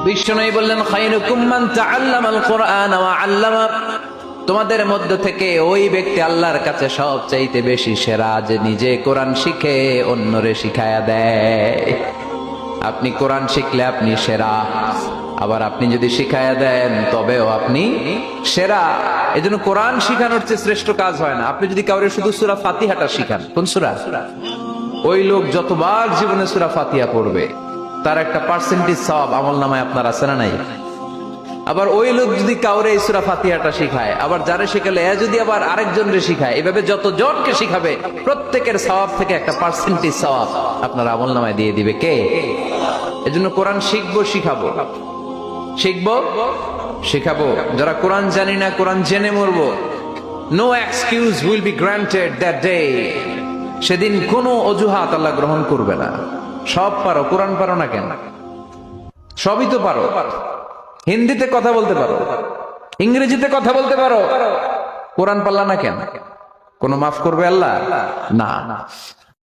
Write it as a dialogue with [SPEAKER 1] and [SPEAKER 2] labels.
[SPEAKER 1] বিশ্বনবী বললেন, খায়রুকুম মান তাআল্লামাল কুরআন ওয়া আল্লামা। তোমাদের মধ্য থেকে ওই ব্যক্তি আল্লাহর কাছে সবচাইতে বেশি সেরা, যে নিজে কোরআন শিখে অন্যরে শিখায়া দেয়। আপনি কোরআন শিখলে আপনি সেরা, আবার আপনি যদি শিখায়া দেন তবেও আপনি সেরা। এজন্য কোরআন শিখানোর চেয়ে শ্রেষ্ঠ কাজ হয় না। আপনি যদি কাউরে শুধু সূরা ফাতিহাটা শিখান, কোন সূরা, ওই লোক যতবার জীবনে সূরা ফাতিহা পড়বে তার একটা পার্সেন্টেজ সওয়াব আমলনামায় আপনার আছে না নাই? আবার ওই লোক যদি কাউরে এই সূরা ফাতিহাটা শিখায়, আবার যারে শিখালে যদি আবার আরেকজনরে শিখায়, এভাবে যতজনকে শিখাবে প্রত্যেকের সওয়াব থেকে একটা পার্সেন্টেজ সওয়াব আপনার আমলনামায় দিয়ে দিবে কে? এজন্য কোরআন শিখবো, শিখাবো, শিখবো, শিখাবো। যারা কোরআন জানি না, কোরআন জেনে মরবো। No excuse will be granted that day. সেদিন কোনো অজুহাত আল্লাহ গ্রহণ করবে না। সব পারো, কোরআন পারো না কেন? সবই তো পারো। হিন্দিতে কথা বলতে পারো, ইংরেজিতে কথা বলতে পারো, কোরআন পারলা না কেন? কোনো মাফ করবে আল্লাহ? না।